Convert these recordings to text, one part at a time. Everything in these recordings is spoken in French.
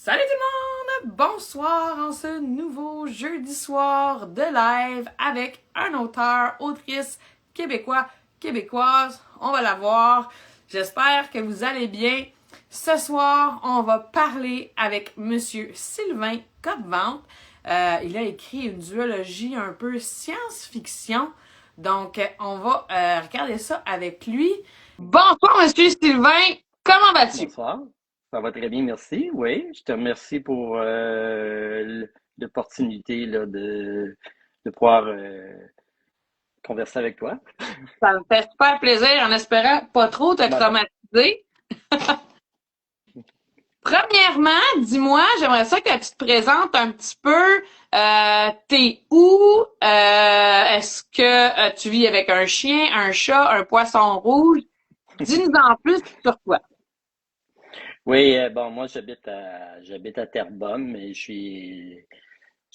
Salut tout le monde! Bonsoir en ce nouveau jeudi soir de live avec un auteur, autrice québécois, québécoise. On va la voir. J'espère que vous allez bien. Ce soir, on va parler avec Monsieur Sylvain Coppevente. Il a écrit une duologie un peu science-fiction. Donc, on va regarder ça avec lui. Bonsoir, Monsieur Sylvain. Comment vas-tu? Bonsoir, ça va très bien, merci. Oui, je te remercie pour l'opportunité là, de pouvoir converser avec toi. Ça me fait super plaisir en espérant pas trop te Ben, traumatiser. Premièrement, dis-moi, j'aimerais ça que tu te présentes un petit peu. T'es où? Est-ce que tu vis avec un chien, un chat, un poisson rouge? Dis-nous en plus sur toi. oui, bon, moi j'habite à Terrebonne, mais j'ai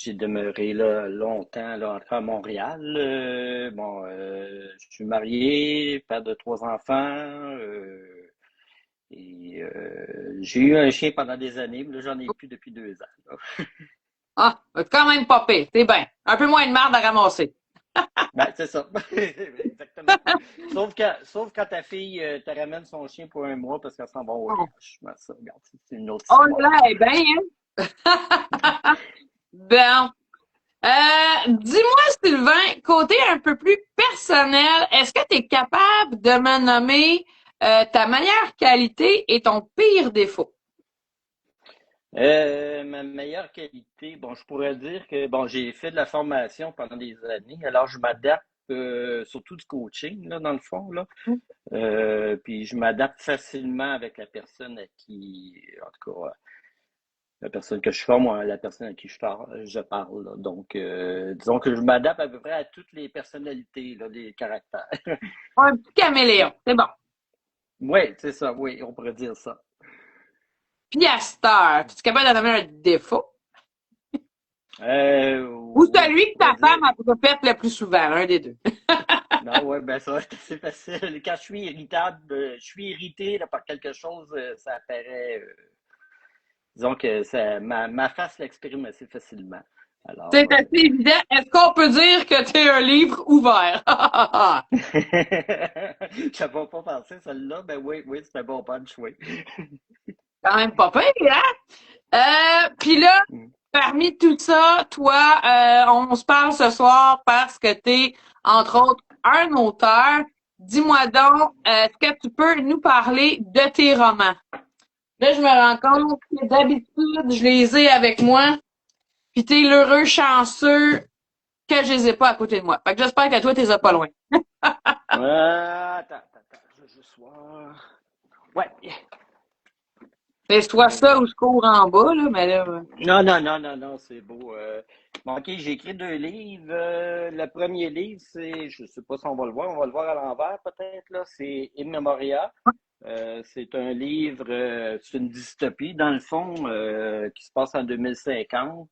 demeuré là longtemps là encore à Montréal. Je suis marié, père de trois enfants. J'ai eu un chien pendant des années, mais là j'en ai plus depuis 2 ans. Ah, quand même pas pire. C'est bien. Un peu moins de marde à ramasser. Ben, c'est ça. Exactement. Sauf quand ta fille te ramène son chien pour un mois parce qu'elle s'en va au voyage. Ben, ça, regarde, c'est une autre Oh histoire. là, eh bien, hein? Bon. Dis-moi, Sylvain, côté un peu plus personnel, est-ce que tu es capable de me nommer ta meilleure qualité et ton pire défaut? Ma meilleure qualité, bon, je pourrais dire que bon, j'ai fait de la formation pendant des années, alors je m'adapte surtout du coaching, là, dans le fond, là. Puis je m'adapte facilement avec la personne à qui, en tout cas, la personne que je forme ou la personne à qui je parle. Là. Donc, disons que je m'adapte à peu près à toutes les personnalités, là, les caractères. Un petit caméléon, c'est bon. Oui, c'est ça, oui, on pourrait dire ça. Puis à cette heure, es capable de nommer un défaut? Ou Oui, je celui que pourrais ta femme dire. a répète le plus souvent, un des deux. Non, ouais, ben ça va être assez facile. Quand je suis irritable, je suis irrité là, par quelque chose, ça apparaît. Disons que ma face l'exprime assez facilement. Alors, C'est assez évident. Est-ce qu'on peut dire que tu es un livre ouvert? j'avais pas pensé celle-là, ben oui, oui, c'est un bon punch, oui. Quand même pas pire, hein? Puis là, Mm. parmi tout ça, toi, on se parle ce soir parce que tu es, entre autres, un auteur. Dis-moi donc, est-ce que tu peux nous parler de tes romans? Là, je me rends compte que d'habitude, je les ai avec moi, puis t'es l'heureux chanceux que je les ai pas à côté de moi. Fait que j'espère que toi, t'es pas loin. Attends, je vais juste voir. Ouais. C'est soit ça ou je cours en bas, là, mais là. Non, c'est beau. Bon, ok, j'ai écrit 2 livres. Le premier livre, c'est, je sais pas si on va le voir à l'envers peut-être, là, c'est In Memoria. C'est un livre, c'est une dystopie dans le fond, qui se passe en 2050.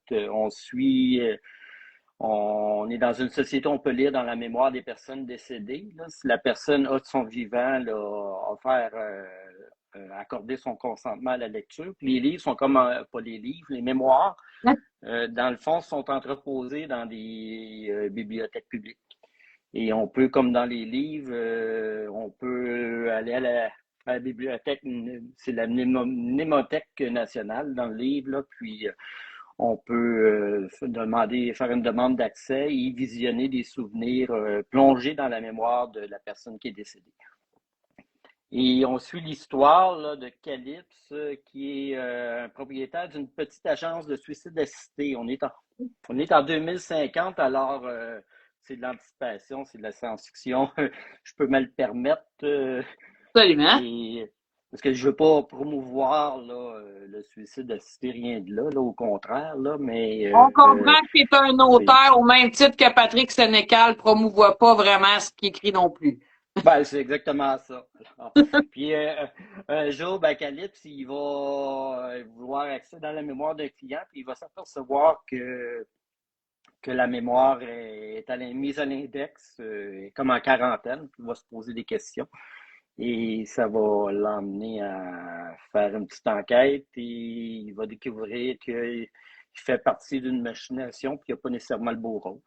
On est dans une société où on peut lire dans la mémoire des personnes décédées. Là. Si la personne a de son vivant là, offert, accordé son consentement à la lecture. Puis les livres sont comme, pas les livres, les mémoires, dans le fond, sont entreposés dans des bibliothèques publiques. Et on peut, comme dans les livres, on peut aller à la bibliothèque, c'est la Mnémothèque nationale dans le livre, là, puis on peut faire une demande d'accès et visionner des souvenirs plongés dans la mémoire de la personne qui est décédée. Et on suit l'histoire là, de Calypse, qui est un propriétaire d'une petite agence de suicide assisté. On est en 2050, alors c'est de l'anticipation, c'est de la science-fiction. Je peux me le permettre. Absolument. Et parce que je veux pas promouvoir là, le suicide assisté, rien de là, au contraire, là, mais On comprend que c'est un c'est auteur au même titre que Patrick Sénécal promouvoit pas vraiment ce qu'il écrit non plus. ben, c'est exactement ça. Alors, puis un jour, ben, Calypse, il va vouloir accéder dans la mémoire d'un client, puis il va s'apercevoir que la mémoire est mise à l'index, comme en quarantaine, puis il va se poser des questions. Et ça va l'emmener à faire une petite enquête et il va découvrir qu'il fait partie d'une machination puis qu'il n'a pas nécessairement le beau rôle.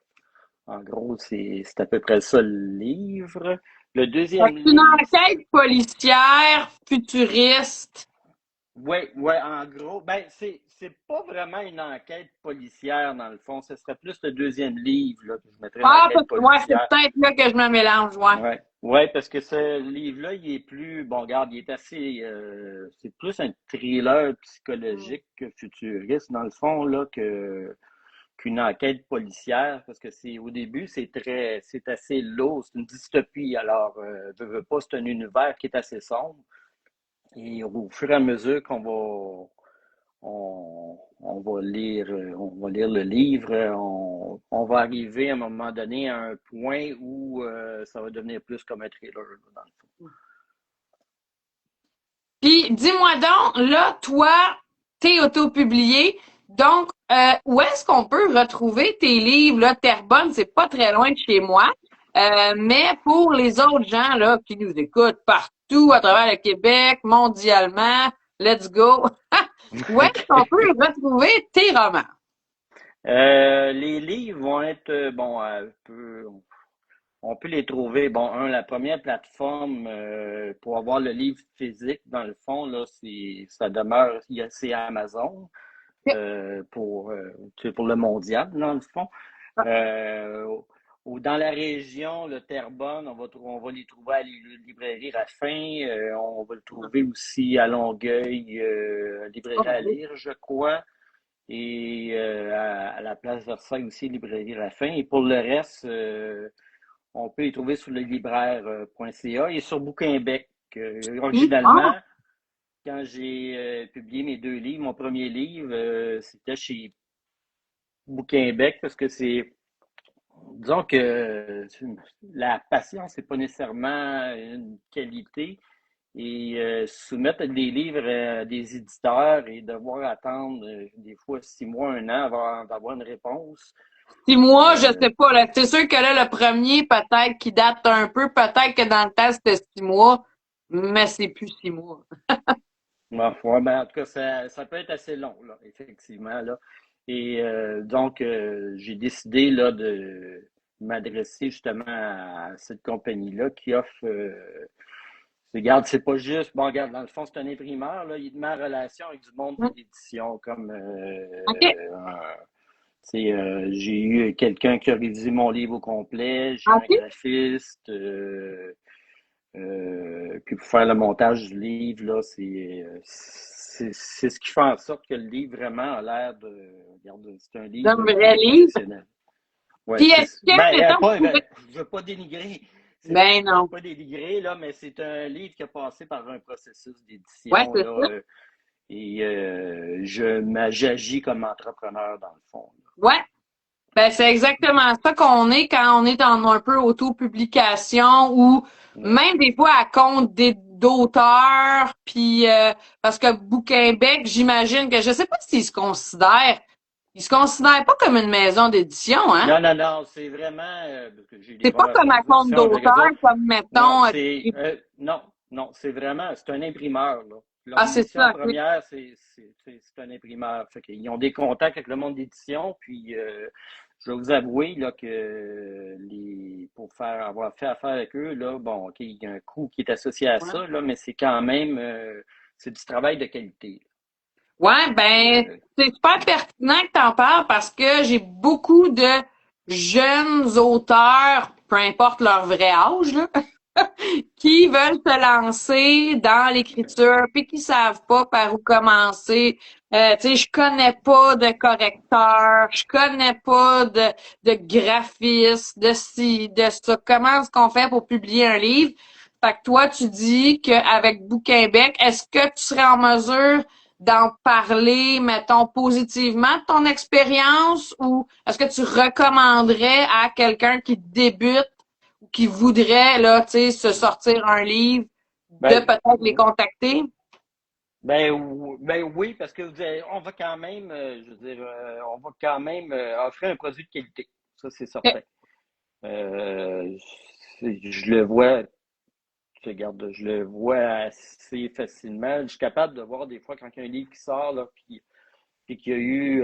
En gros, c'est à peu près ça le livre. Le Fait deuxième que c'est une livre, enquête policière futuriste. oui, ouais, en gros, ben c'est pas vraiment une enquête policière dans le fond. Ce serait plus le deuxième livre là, que je mettrais Ah, l'enquête ouais, c'est policière. peut-être là que je me mélange, ouais. Ouais, ouais, parce que ce livre-là, il est plus, bon, regarde, il est assez, c'est plus un thriller Mm. psychologique que futuriste dans le fond là que qu'une enquête policière, parce que c'est au début c'est assez lourd, c'est une dystopie. Alors, veux pas, c'est un univers qui est assez sombre. Et au fur et à mesure on va lire le livre, on va arriver à un moment donné à un point où ça va devenir plus comme un thriller, là, dans le fond. Puis, dis-moi donc, là, toi, t'es auto-publié. Donc, où est-ce qu'on peut retrouver tes livres? Là, Terrebonne, c'est pas très loin de chez moi. Mais pour les autres gens là qui nous écoutent partout à travers le Québec, mondialement, let's go. Où est-ce qu'on peut retrouver tes romans? Les livres vont être, bon, on peut les trouver. Bon, la première plateforme pour avoir le livre physique, dans le fond, là, ça demeure, c'est Amazon pour le mondial, dans le fond. Euh, ou dans la région, le Terrebonne, on va les trouver à la librairie Raffin. On va le trouver aussi à Longueuil, librairie à lire, je crois. Et à la place Versailles aussi, librairie Raffin. Et pour le reste, on peut les trouver sur le libraire.ca et sur Bouquinbec. Ah, Originalement, quand j'ai publié mes deux livres, mon premier livre, c'était chez Bouquinbec parce que disons que la patience n'est pas nécessairement une qualité et soumettre des livres à des éditeurs et devoir attendre des fois 6 mois, un an avant d'avoir une réponse. 6 mois, je Euh, sais pas. Là, c'est sûr que là, le premier, peut-être qu'il date un peu, peut-être que dans le temps, c'était 6 mois, mais c'est plus 6 mois. ouais, ben, en tout cas, ça peut être assez long, là, effectivement, là. Et donc, j'ai décidé là, de m'adresser justement à cette compagnie-là qui offre. Regarde, c'est pas juste. Bon, regarde, dans le fond, c'est un imprimeur, là. Il met en relation avec du monde de Hmm. l'édition, comme OK. j'ai eu quelqu'un qui a révisé mon livre au complet, j'ai eu un OK. graphiste, puis pour faire le montage du livre, là, c'est ce qui fait en sorte que le livre vraiment a l'air de. Regarde, c'est un D'un livre vrai qui est livre. professionnel. Ouais, Puis est-ce que, ben, mettons, tu pourrais... je veux pas dénigrer. Ben Je veux non. pas dénigrer, là, mais c'est un livre qui a passé par un processus Ouais, d'édition, c'est là, ça. et j'agis comme entrepreneur dans le fond, Ouais. Ben, c'est exactement ça qu'on est quand on est dans un peu auto-publication ou là. Ouais. même des fois à compte d'auteurs, puis parce que Bouquinbec, j'imagine que je sais pas ils se considèrent pas comme une maison d'édition, hein? Non, non, non, c'est vraiment, parce que j'ai des C'est pas comme à compte conversations avec eux d'auteur, autres. comme Non, mettons non, non, c'est vraiment, c'est un imprimeur, là. Leur ah, c'est mission ça, ok. première, c'est un imprimeur. Fait qu'ils ont des contacts avec le monde d'édition, puis je vais vous avouer, là, que pour avoir fait affaire avec eux, là, bon, OK, il y a un coût qui est associé à Ouais. ça, là, mais c'est quand même, c'est du travail de qualité. Ouais, Et, ben, c'est super pertinent que t'en parles parce que j'ai beaucoup de jeunes auteurs, peu importe leur vrai âge, là, qui veulent se lancer dans l'écriture, puis qui savent pas par où commencer. Tu sais, je connais pas de correcteur, je connais pas de graphiste, de ci, de ça. Comment est-ce qu'on fait pour publier un livre? Fait que toi, tu dis qu'avec Bouquinbec, est-ce que tu serais en mesure d'en parler, mettons, positivement de ton expérience ou est-ce que tu recommanderais à quelqu'un qui débute qui voudraient là, tu sais, se sortir un livre, de ben, peut-être les contacter. ben oui, parce que on va quand même, je veux dire, on va quand même offrir un produit de qualité. Ça, c'est certain. OK. Euh, je le vois regarde, je le vois assez facilement. Je suis capable de voir des fois quand il y a un livre qui sort, là, puis qu'il y a eu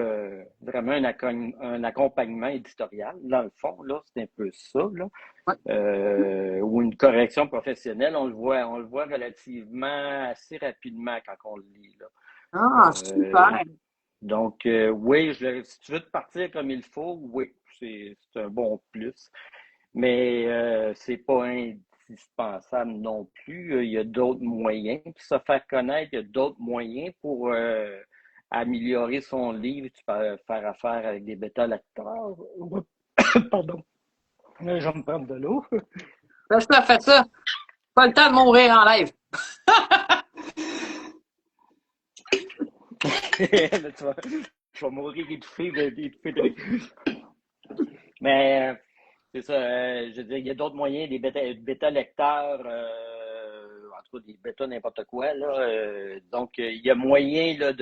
vraiment un accompagnement éditorial, dans le fond, là, c'est un peu ça, là. Ouais. Ou une correction professionnelle, on le voit relativement assez rapidement quand on le lit, là. Ah, Euh, super. donc, oui, si tu veux te partir comme il faut, oui, c'est un bon plus. Mais c'est pas indispensable non plus. Il y a d'autres moyens pour se faire connaître, il y a d'autres moyens pour améliorer son livre. Tu peux faire affaire avec des bêta-lecteurs. Pardon, je vais me prendre de l'eau. Fais ça, fais ça. Pas le temps de mourir en live. Là, je vais mourir étouffé de... Mais c'est ça, je veux dire, il y a d'autres moyens, des bêta-lecteurs, en tout cas des bêta n'importe quoi, là. Donc, il y a moyen là,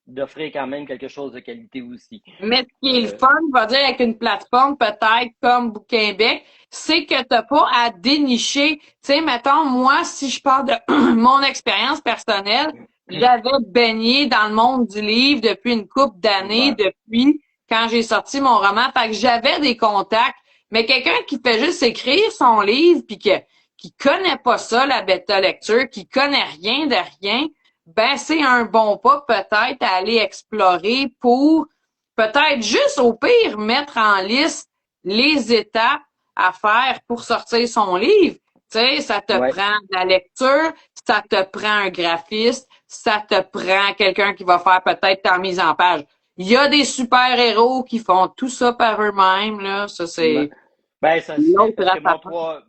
d'offrir quand même quelque chose de qualité aussi. Mais ce qui est le Euh, fun, je vais dire, avec une plateforme peut-être comme Bouquinbec, c'est que t'as pas à dénicher. Tu sais, mettons, moi, si je parle de mon expérience personnelle, j'avais baigné dans le monde du livre depuis une couple d'années, ouais, depuis quand j'ai sorti mon roman. Fait que j'avais des contacts. Mais quelqu'un qui fait juste écrire son livre puis qui connaît pas ça, la bêta lecture, qui connaît rien de rien, ben, c'est un bon pas peut-être à aller explorer pour peut-être juste au pire mettre en liste les étapes à faire pour sortir son livre. Tu sais, ça te ouais. prend de la lecture, ça te prend un graphiste, ça te prend quelqu'un qui va faire peut-être ta mise en page. Il y a des super-héros qui font tout ça par eux-mêmes, là. Ça, Ben, c'est ben, ça se fait l'autre parce que race à faire.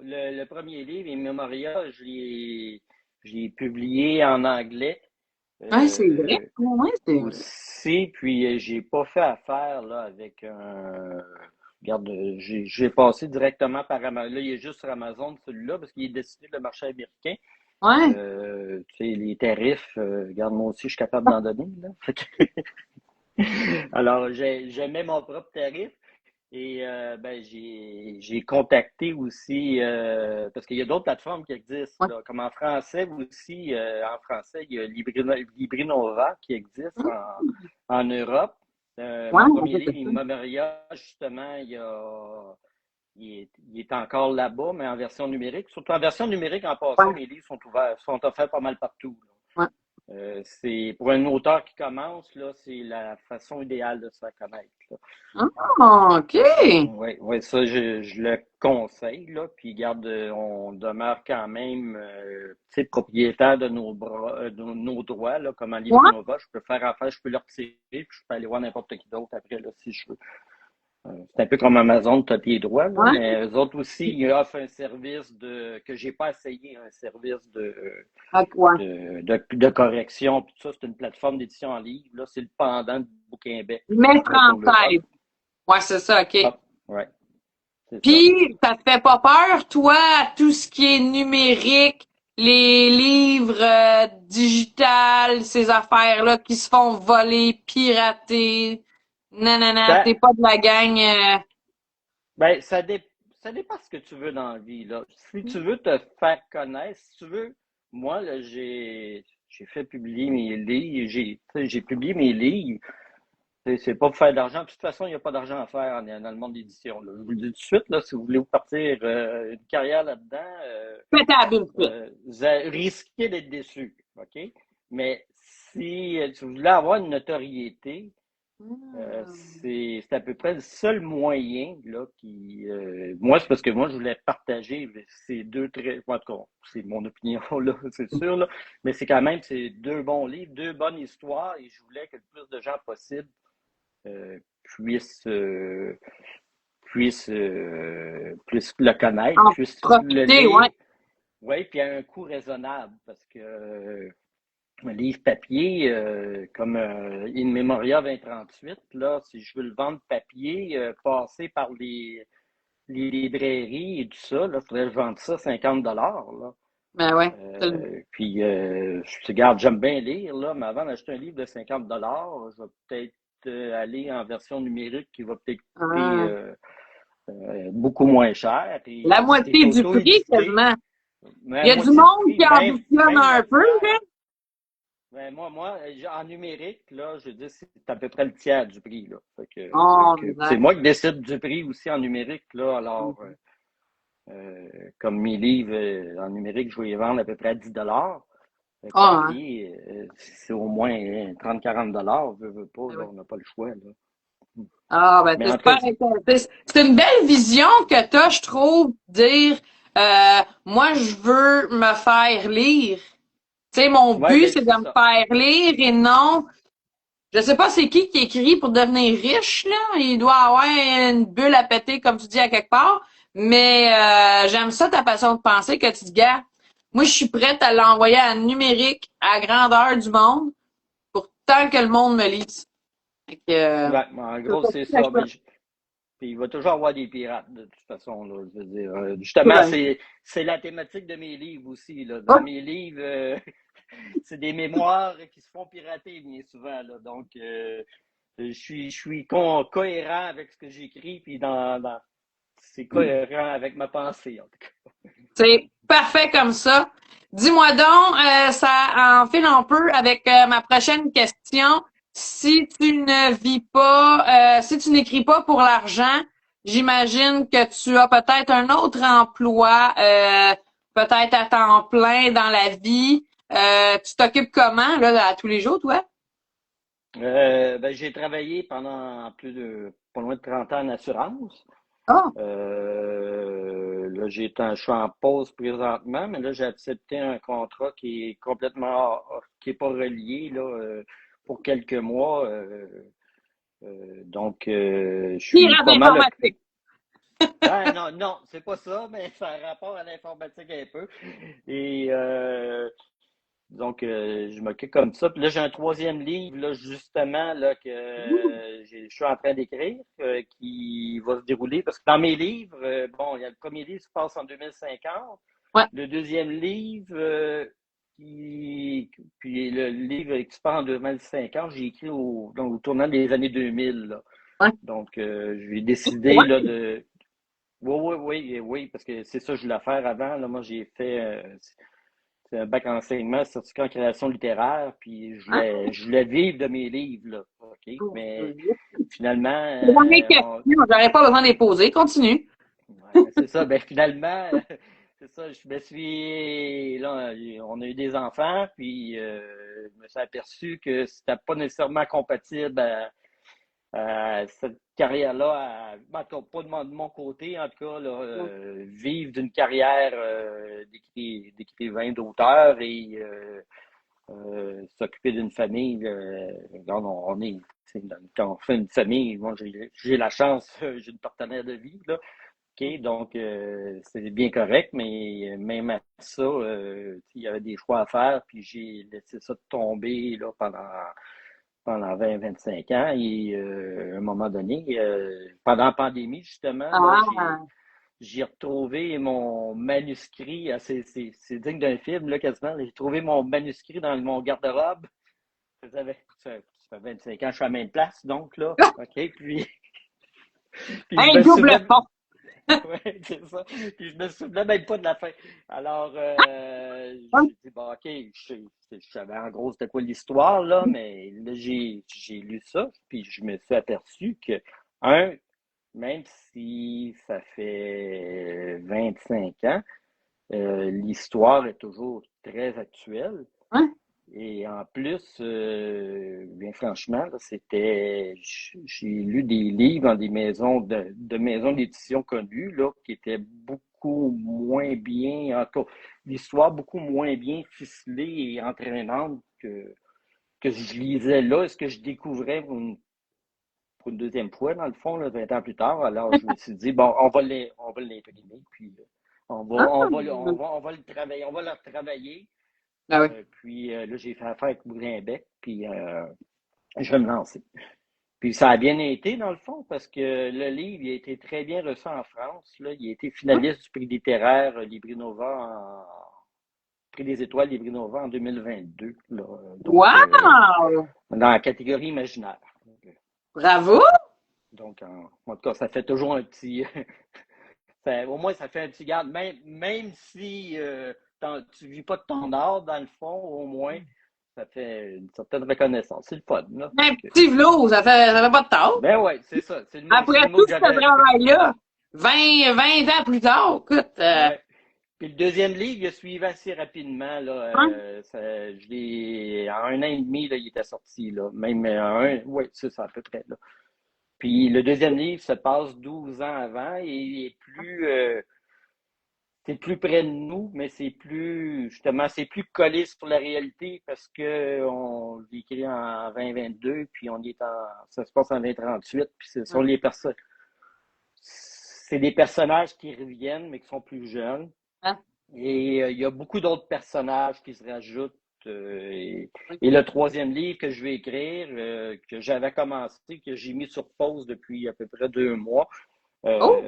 le premier livre, In Memoria, je l'ai publié en anglais. Ouais, c'est vrai. Euh, Ouais, c'est vrai. Aussi, puis j'ai pas fait affaire là avec un. Regarde, j'ai passé directement par Amazon. Là, il est juste sur Amazon celui-là parce qu'il est destiné le marché américain. Ouais. Tu sais, les tarifs, regarde, moi aussi, je suis capable d'en donner, là. Alors, j'aimais mon propre tarif. Et ben, j'ai contacté aussi, parce qu'il y a d'autres plateformes qui existent, Ouais. là, comme en français aussi, en français, il y a Librinova qui existe en Europe. Ouais, Mon on premier fait livre, ça. Immemoria, justement, il est encore là-bas, mais en version numérique. Surtout en version numérique, en passant, Ouais, mes livres sont ouverts, sont offerts pas mal partout, là. ouais. C'est pour un auteur qui commence, là, c'est la façon idéale de se faire connaître, là. Ah, OK. Oui, ouais, ça, je le conseille, là. Puis, garde, on demeure quand même, tu sais, propriétaire de de nos droits, là, comme en Ouais, Librinova. Je peux faire affaire, je peux le retirer, puis je peux aller voir n'importe qui d'autre après, là, si je veux. C'est un peu comme Amazon, tu as tes droits, là, ouais. mais eux autres aussi, ils offrent un service que j'ai pas essayé, un service OK, ouais. de correction. Puis tout ça, c'est une plateforme d'édition en livre. Là, c'est le pendant de Bouquinbec. Mais Eux autres, on le française. offre. Ouais, c'est ça, OK. Ah, ouais, c'est ça. Puis, ça te fait pas peur, toi, tout ce qui est numérique, les livres digitales, ces affaires-là qui se font voler, pirater. Nanana, Ça, t'es pas de la gang. ben, ça dépend ce que tu veux dans la vie, là. Si tu veux te faire connaître, si tu veux, moi, là, j'ai fait publier mes livres, tu sais, j'ai publié mes livres. C'est pas pour faire d'argent. De toute façon, il n'y a pas d'argent à faire dans le monde d'édition, là. Je vous le dis tout de suite, là, si vous voulez vous partir une carrière là-dedans, Fais ta bulle. vous risquez d'être déçu, OK? Mais si tu voulais avoir une notoriété, c'est à peu près le seul moyen là qui moi c'est parce que moi je voulais partager ces deux très en tout cas c'est mon opinion là c'est sûr là mais c'est quand même c'est deux bons livres deux bonnes histoires et je voulais que le plus de gens possible euh, puissent puissent le connaître En puissent le profiter, ouais. lire oui puis à un coût raisonnable parce que un livre papier, comme In Memoria 2038, là, si je veux le vendre papier, passer par les librairies et tout ça, là, il faudrait que je vende ça 50 là. Ben ouais. Puis, je regarde, j'aime bien lire, là, mais avant d'acheter un livre de 50 je vais peut-être aller en version numérique qui va peut-être coûter Ah, beaucoup moins cher. Et la si tu es moitié du prix, auto-édité, quasiment. Il y Mais a du moitié du monde prix, qui ambitionne même un la peu, tiers. là. Ben, moi, en numérique, là, je dis c'est à peu près le tiers du prix, là. Fait Oh, c'est misère. moi qui décide du prix aussi en numérique, là. Alors, comme mes livres en numérique, je vais les vendre à peu près à 10 Ah, hein. papier, c'est au moins 30-40 veux pas, Ah là, oui. on n'a pas le choix, là. Ah, ben, Mais c'est en super tout cas, intéressant. C'est une belle vision que t'as, je trouve, dire, moi, je veux me faire lire. Tu sais, mon ouais, but, ben c'est de c'est me ça. faire lire et non, je sais pas c'est qui écrit pour devenir riche, là. Il doit avoir une bulle à péter, comme tu dis, à quelque part. Mais j'aime ça, ta façon de penser, que tu te gars, moi, je suis prête à l'envoyer à numérique, à grandeur du monde, pour tant que le monde me lise. Fait que, Ouais, en je trouve gros, ça c'est très ça. chouette. Puis il va toujours avoir des pirates, de toute façon, là. Je veux dire, justement, Ouais. c'est la thématique de mes livres aussi, là. Dans Ouais. mes livres, c'est des mémoires qui se font pirater bien souvent, là. Donc, je suis cohérent avec ce que j'écris, puis c'est cohérent avec ma pensée, en tout cas. C'est parfait comme ça. Dis-moi donc, ça enfile un peu avec ma prochaine question. Si tu ne vis pas, si tu n'écris pas pour l'argent, j'imagine que tu as peut-être un autre emploi, peut-être à temps plein dans la vie. Tu t'occupes comment, là, à tous les jours, toi? Ben, j'ai travaillé pendant pas loin de 30 ans en assurance. Ah, Là, je suis en pause présentement, mais là, j'ai accepté un contrat qui est complètement, qui est pas relié, là, pour quelques mois. Donc, je suis pirate pas mal occupé. informatique. Ben, non, non, c'est pas ça, mais ça a rapport à l'informatique un peu. Et donc, je m'occupe comme ça. Puis là, j'ai un troisième livre, là, justement, là, que je suis en train d'écrire, qui va se dérouler. Parce que dans mes livres, bon, il y a le premier livre qui se passe en 2050. Ouais, Le deuxième livre, puis le livre qui se passe en 2050, j'ai écrit au tournant des années 2000, là. ouais. Donc, j'ai décidé, là, Ouais. de... Oui, oui, oui, oui, parce que c'est ça que je voulais faire avant. Là, moi, j'ai fait c'est un bac en enseignement, certificat en création littéraire, puis Hein? je voulais vivre de mes livres, là. OK? Mais finalement, C'est dans mes questions, j'aurais pas besoin de les poser. Continue. ouais, c'est ça. Ben finalement, c'est ça. Je me suis là, on a eu des enfants, puis je me suis aperçu que c'était pas nécessairement compatible cette carrière-là, en tout cas, pas de mon côté, en tout cas, là, vivre d'une carrière d'écrivain, d'auteur et s'occuper d'une famille. Regarde, on est, quand on fait une famille, moi j'ai la chance, j'ai une partenaire de vie, là. OK, donc c'est bien correct, mais même à ça, il y avait des choix à faire, puis j'ai laissé ça tomber là, pendant 20-25 ans. Et à un moment donné, pendant la pandémie, justement, là, Ah, j'ai retrouvé mon manuscrit. C'est digne d'un film, là, quasiment. J'ai trouvé mon manuscrit dans mon garde-robe. Ça fait 25 ans que je suis à la même place, donc là. OK, puis je un me double souvenais. fond. Ouais, c'est ça. Puis je me souvenais même pas de la fin. Alors, Hein? j'ai dit, bon, OK, je savais en gros c'était quoi l'histoire, là, mais là, j'ai lu ça, puis je me suis aperçu que, un, même si ça fait 25 ans, l'histoire est toujours très actuelle. Hein? Et en plus, bien franchement, là, j'ai lu des livres dans des de maisons d'édition connues, là, qui étaient beaucoup moins bien, en tout cas, l'histoire beaucoup moins bien ficelée et entraînante que je lisais là, et ce que je découvrais pour une deuxième fois, dans le fond, là, 20 ans plus tard. Alors, je me suis dit, bon, on va l'imprimer, puis Ah, on va le travailler, on va le retravailler. ah oui. Puis là, j'ai fait affaire avec Boudin-Bec, puis je vais me lancer. Puis ça a bien été, dans le fond, parce que le livre il a été très bien reçu en France. Là. Il a été finaliste du prix littéraire Libri Nova prix des étoiles Libri Nova en 2022. Là. Donc, Wow! dans la catégorie imaginaire. Bravo! Donc, en tout cas, ça fait toujours un petit, au moins, ça fait un petit garde. Même si tu vis pas de ton art, dans le fond, au moins, ça fait une certaine reconnaissance. C'est le fun, là. Un petit vlog, ça fait pas de tort. Ben ouais, c'est ça. C'est Après le mot tout que ce j'avais. travail-là, 20 ans plus tard, écoute, Ouais. Puis le deuxième livre, il a suivi assez rapidement. Là, hein? en 1 an et demi, là, il était sorti. Là. Même oui, c'est ça, à peu près. Là. Puis le deuxième livre se passe 12 ans avant et il est c'est plus près de nous, mais c'est plus collé sur la réalité parce que on l'écrit en 2022, puis ça se passe en 2038, puis ce sont les personnes. C'est des personnages qui reviennent, mais qui sont plus jeunes. Hein? Et il y a beaucoup d'autres personnages qui se rajoutent. Et le troisième livre que je vais écrire, que j'avais commencé, que j'ai mis sur pause depuis à peu près 2 mois, Oh!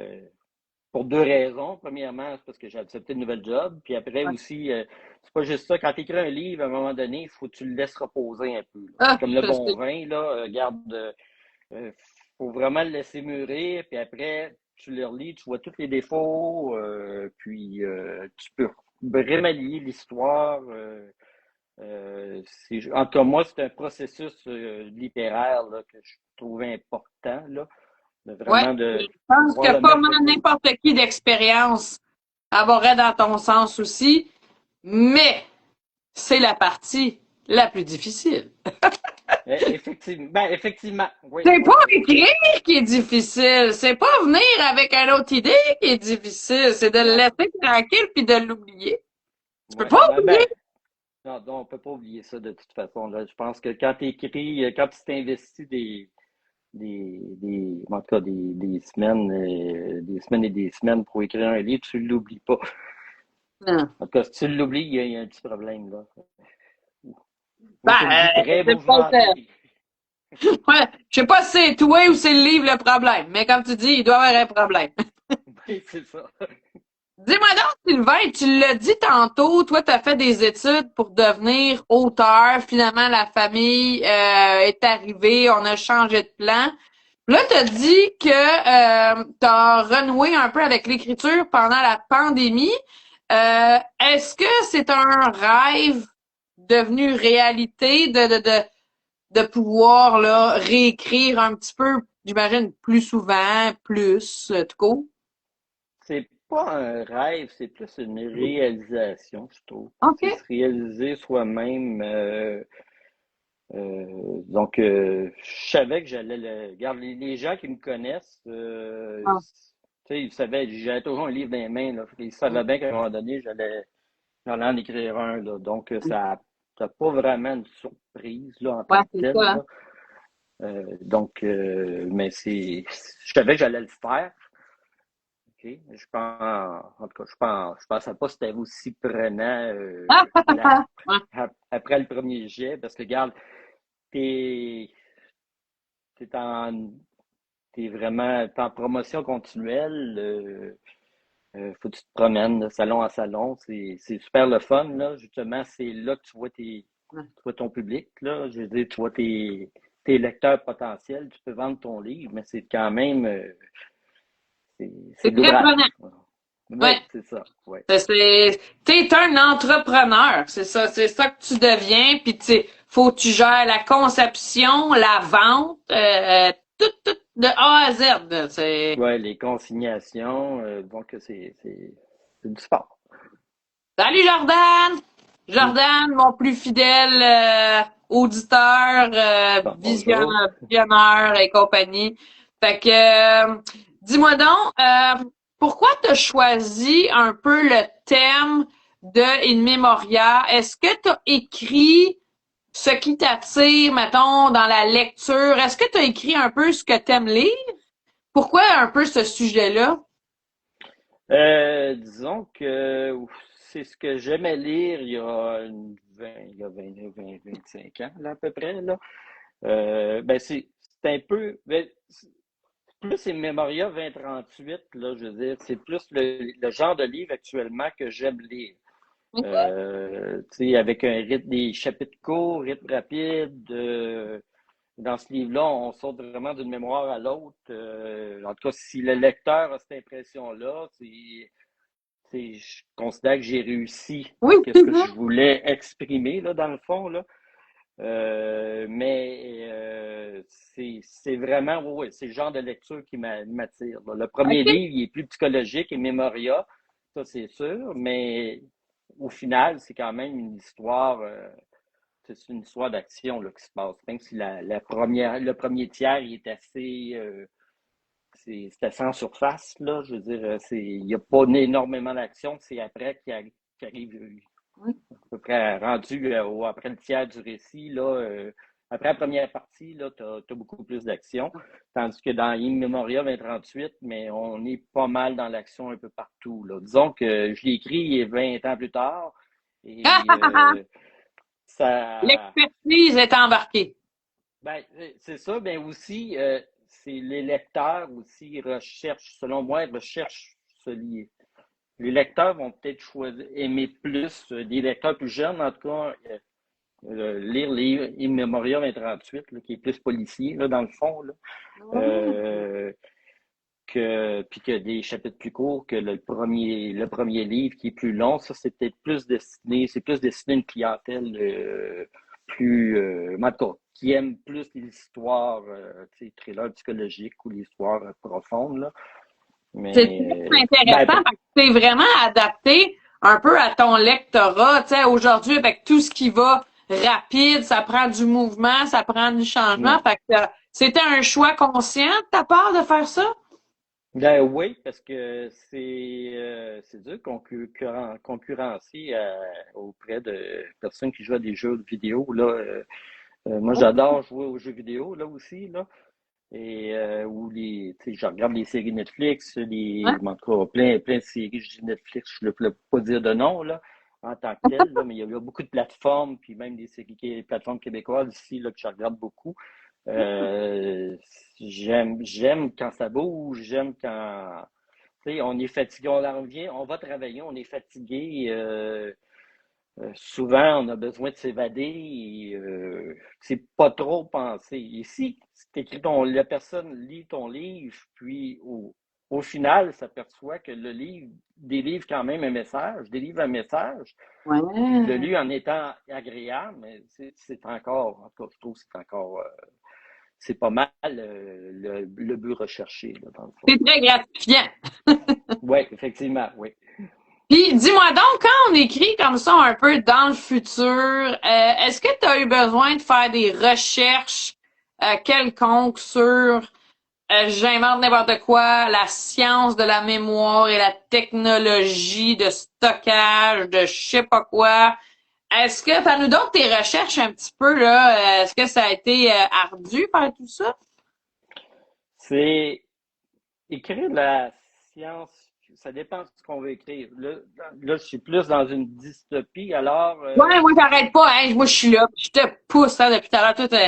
pour deux raisons. Premièrement, c'est parce que j'ai accepté une nouvelle job. Puis après Ouais. aussi, c'est pas juste ça. Quand tu écris un livre, à un moment donné, il faut que tu le laisses reposer un peu. Là. C'est Ah, comme le je bon sais. vin, là. Garde, faut vraiment le laisser mûrir. Puis après, tu le relis, tu vois tous les défauts. Puis tu peux remanier l'histoire. En tout cas, moi, c'est un processus littéraire là, que je trouvais important, là, de Ouais. vraiment Je de pense pouvoir que le pas mettre mal sur pause. n'importe qui d'expérience avoir dans ton sens aussi, mais c'est la partie la plus difficile. Effectivement, ben, effectivement, oui, C'est oui, pas oui. écrire qui est difficile, c'est pas venir avec une autre idée qui est difficile, c'est de le Non, laisser tranquille puis de l'oublier. Tu peux ouais. pas Ben, oublier. non, on peut pas oublier ça de toute façon. Là. Je pense que quand tu écris, quand tu t'investis en tout cas, des semaines et des semaines pour écrire un livre, tu l'oublies pas. Non. En tout cas, si tu l'oublies, il y a un petit problème, là. Moi, je le vis Ben, très c'est pas, mouvementé. ouais, je sais pas si c'est toi ou c'est le livre le problème, mais comme tu dis, il doit y avoir un problème. Oui, c'est ça. Dis-moi donc, Sylvain, tu l'as dit tantôt, toi, tu as fait des études pour devenir auteur. Finalement, la famille est arrivée, on a changé de plan. Là, tu as dit que tu as renoué un peu avec l'écriture pendant la pandémie. Est-ce que c'est un rêve devenu réalité de pouvoir là, réécrire un petit peu, j'imagine, plus souvent, plus, tout court? C'est pas un rêve, c'est plus une réalisation, je trouve. OK. C'est se réaliser soi-même. Je savais que j'allais Regarde, les gens qui me connaissent, Ah, tu sais, ils savaient, j'avais toujours un livre dans les mains, là. Ils savaient bien qu'à un moment donné, j'allais en écrire un, là. Donc, ça pas vraiment une surprise, là, en ouais, tant que c'est tel, ça, hein? là. Mais je savais que j'allais le faire. OK? En tout cas, je pensais pas que c'était aussi prenant Ouais, après le premier jet, parce que, regarde, t'es, t'es en, t'es en promotion continuelle. Faut que tu te promènes de salon en salon. C'est super le fun, là. Justement, c'est là que ouais. tu vois ton public, là. Je veux dire, tu vois tes lecteurs potentiels. Tu peux vendre ton livre, mais c'est quand même, c'est C'est de très l'ouvrage. prenant. Ouais. Oui, c'est ça. Ouais. T'es un entrepreneur. C'est ça que tu deviens. Puis faut que tu gères la conception, la vente, tout de A à Z. Là. Ouais, les consignations, donc c'est du sport. Salut Jordan! Mm. Jordan, mon plus fidèle auditeur, Bon, bonjour. visionneur et compagnie. Fait que, dis-moi donc, pourquoi t'as choisi un peu le thème de In Memoria? Est-ce que t'as écrit ce qui t'attire, mettons, dans la lecture? Est-ce que t'as écrit un peu ce que t'aimes lire? Pourquoi un peu ce sujet-là? Disons que c'est ce que j'aimais lire il y a 25 ans, là, à peu près, là. Ben, c'est un peu, plus c'est Memoria 2038, là, je veux dire, c'est plus le genre de livre actuellement que j'aime lire. Tu sais, avec un rythme, des chapitres courts, rythme rapide, dans ce livre-là, on saute vraiment d'une mémoire à l'autre. En tout cas, si le lecteur a cette impression-là, je considère que j'ai réussi Oui, ce c'est que ça. je voulais exprimer, là, dans le fond, là. C'est vraiment, ouais, c'est le genre de lecture qui m'attire. Le premier OK. livre, il est plus psychologique et mémoria, ça c'est sûr, mais au final, c'est quand même une histoire, c'est une histoire d'action là, qui se passe. Même si le premier tiers, il est assez, c'est assez en surface, là, je veux dire, il n'y a pas énormément d'action, c'est après qui arrive Oui. à peu près rendu après le tiers du récit, là, après la première partie, là, tu as beaucoup plus d'action. Tandis que dans In Memoria 2038, mais on est pas mal dans l'action un peu partout. Là. Disons que je l'ai écrit 20 ans plus tard et ça. L'expertise est embarquée. Ben, c'est ça, mais aussi, c'est les lecteurs aussi recherchent, selon moi, recherchent ce livre. Les lecteurs vont peut-être choisir, aimer plus, des lecteurs plus jeunes, en tout cas, lire le livre In Memoria 2038, là, qui est plus policier, là, dans le fond, là, euh, puis que des chapitres plus courts que le premier livre qui est plus long. Ça, c'est peut-être c'est plus destiné à une clientèle plus, en tout cas, qui aime plus l'histoire, thriller psychologique ou l'histoire profonde, là. C'est Mais, très ben, intéressant parce que c'est vraiment adapté un peu à ton lectorat. Tu sais, aujourd'hui, avec tout ce qui va rapide, ça prend du mouvement, ça prend du changement. ouais. Fait que c'était un choix conscient de ta part de faire ça? Ben oui, parce que c'est dur de concurrencer auprès de personnes qui jouent à des jeux vidéo. Là, moi, j'adore jouer aux jeux vidéo là aussi. Là, et tu sais, je regarde les séries Netflix, Ouais. en tout cas, plein de séries, je dis Netflix, je ne peux pas dire de nom là, en tant que tel, là, mais il y a beaucoup de plateformes, puis même des plateformes québécoises ici là, que je regarde beaucoup. Euh, j'aime quand ça bouge, j'aime quand tu sais, on est fatigué, on en revient, on va travailler, on est fatigué. Souvent, on a besoin de s'évader et c'est pas trop penser. Ici, la personne lit ton livre, puis au final, s'aperçoit que le livre délivre quand même un message, délivre un message, puis je l'ai Ouais. lu en étant agréable, mais c'est encore, en tout cas, je trouve que c'est encore, c'est pas mal le but recherché, là, dans le fond. C'est très gratifiant. Oui, effectivement, oui. Puis dis-moi donc, quand on écrit comme ça un peu dans le futur, est-ce que tu as eu besoin de faire des recherches quelconques sur j'invente n'importe quoi, la science de la mémoire et la technologie de stockage de je sais pas quoi? Est-ce que, par nous donc tes recherches un petit peu, là, est-ce que ça a été ardu par tout ça? C'est écrire de la science, ça dépend de ce qu'on veut écrire. Là, je suis plus dans une dystopie, alors Ouais, moi j'arrête pas, hein. Moi je suis là, puis je te pousse hein, depuis tout à l'heure. Toi,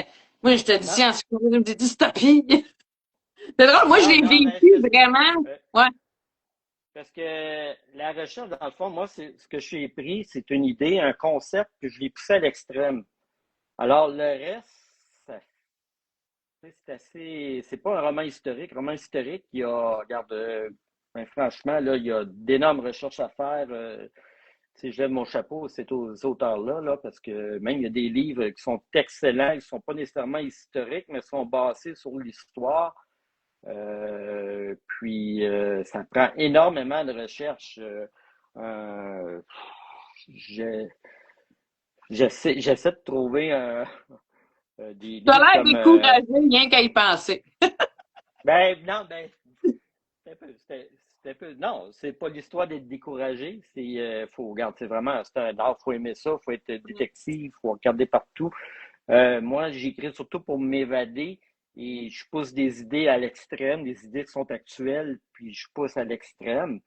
moi je te dis non, science, tu me dis dystopie. C'est drôle, moi je non, l'ai non, mais vécu vraiment. euh, Ouais. parce que la recherche, dans le fond, moi, c'est ce que j'ai pris, c'est une idée, un concept que je l'ai poussé à l'extrême. Alors, le reste, ça c'est pas un roman historique. Roman historique, il y a, regarde, ben, franchement, là, il y a d'énormes recherches à faire. Si je lève mon chapeau, c'est aux auteurs-là, là, parce que même il y a des livres qui sont excellents, qui ne sont pas nécessairement historiques, mais sont basés sur l'histoire. Ça prend énormément de recherches. Euh, j'ai- j'essaie de trouver des Tu as livres l'air comme découragé rien qu'à y penser. ben non, ben c'était un peu, c'était un peu. Non, c'est pas l'histoire d'être découragé. Faut regarder, c'est vraiment, c'est un art, faut aimer ça, faut être détective, faut regarder partout. Moi, j'écris surtout pour m'évader et je pousse des idées à l'extrême, des idées qui sont actuelles, puis je pousse à l'extrême.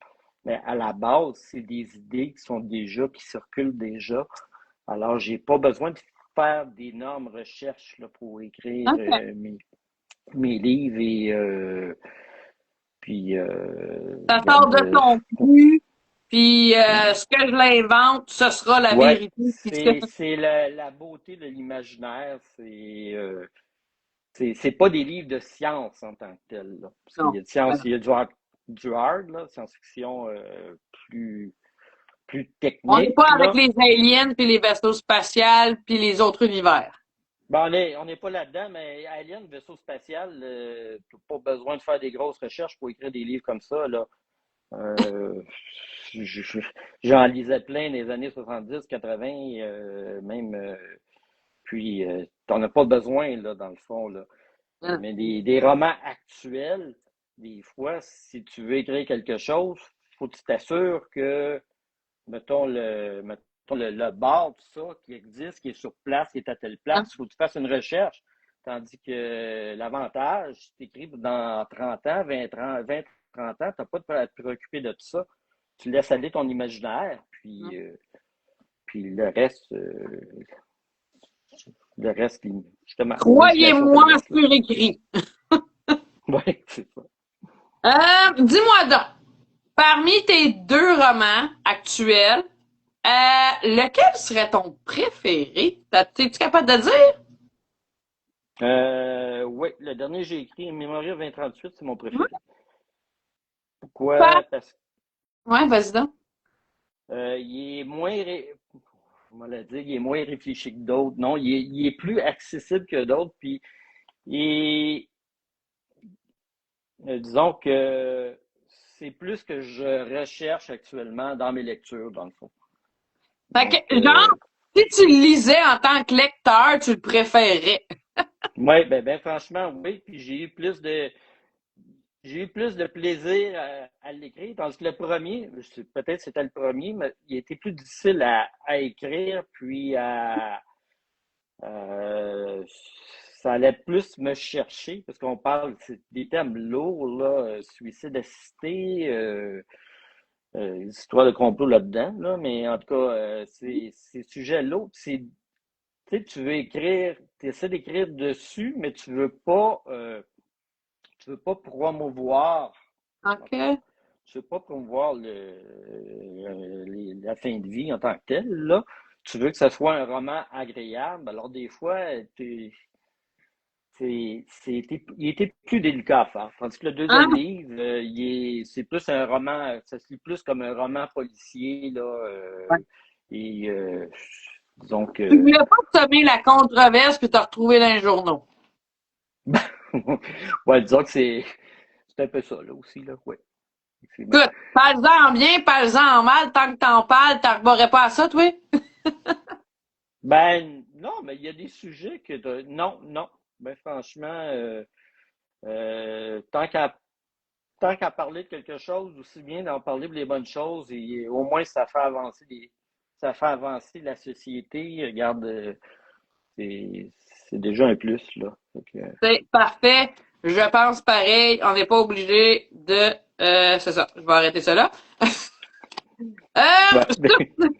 Mais à la base, c'est des idées qui circulent déjà. Alors, j'ai pas besoin de faire d'énormes recherches là, pour écrire OK. mes livres et Ça sort regarde, de ton cul, puis ce que je l'invente, ce sera la ouais, vérité. Puis ça. c'est la beauté de l'imaginaire, c'est pas des livres de science en tant que tel, là. Parce qu'il y Non. a de science, Voilà. il y a du hard, là, science-fiction plus, plus On n'est technique, pas avec là. les aliens, puis les vaisseaux spatials, puis les autres univers. Ben, on n'est pas là-dedans, mais Alien, vaisseau spatial, pas besoin de faire des grosses recherches pour écrire des livres comme ça, là. Euh, je- je- J'en lisais plein des années 70, 80, même, puis t'en as pas besoin, là, dans le fond, là. Hein. Mais des romans actuels, des fois, si tu veux écrire quelque chose, faut que tu t'assures que, mettons le bar, tout ça, qui existe, qui est sur place, qui est à telle Hein. place, il faut que tu fasses une recherche. Tandis que l'avantage, si tu écris dans 30 ans, 30 ans, tu n'as pas à te préoccuper de tout ça. Tu laisses aller ton imaginaire, Hein. puis le reste, justement, l'imagination fait Croyez-moi le reste, là. sur écrit. Oui, c'est ça. Dis-moi donc, parmi tes deux romans actuels, lequel serait ton préféré? T'es-tu capable de dire? Oui, le dernier que j'ai écrit, Memoria 2038, c'est mon Ouais. préféré. Pourquoi? Parce Ouais, vas-y donc. il est comment le dire, il est moins réfléchi que d'autres. Non, il est plus accessible que d'autres. Puis, il est, disons que c'est plus que je recherche actuellement dans mes lectures, dans le fond. Fait Donc, que, genre, si tu le lisais en tant que lecteur, tu le préférerais. ouais, ben, franchement, oui. Puis j'ai eu plus de plaisir à l'écrire, tandis que le premier, peut-être c'était le premier, mais il était plus difficile à écrire, puis euh, ça allait plus me chercher, parce qu'on parle, c'est des thèmes lourds, là, suicide assisté, histoire de complot là-dedans, là, mais en tout cas, c'est sujet lourd, tu sais, tu veux écrire, tu essaies d'écrire dessus, mais tu veux pas promouvoir, dans le fond. OK. Tu veux pas promouvoir la fin de vie en tant que telle, là. Tu veux que ce soit un roman agréable. Alors, des fois, il était plus délicat à faire. Tandis que le deuxième Hein? livre, c'est plus un roman, ça se lit plus comme un roman policier, là. Ouais. Et disons Tu que. voulais pas semer la controverse puis te retrouver dans les journaux. Ouais, disons que c'est un peu ça, là aussi, là. Ouais, effectivement. Écoute, parle-en en bien, parle-en en mal, tant que t'en parles, t'arborais pas à ça, toi? Ben, non, mais il y a des sujets non, non. Ben, franchement, tant qu'à parler de quelque chose, aussi bien d'en parler pour les bonnes choses, et au moins ça fait avancer la société. Regarde, c'est, c'est déjà un plus, là. C'est parfait. Je pense pareil. On n'est pas obligé de... c'est ça. Je vais arrêter ça là. Ouais, ben,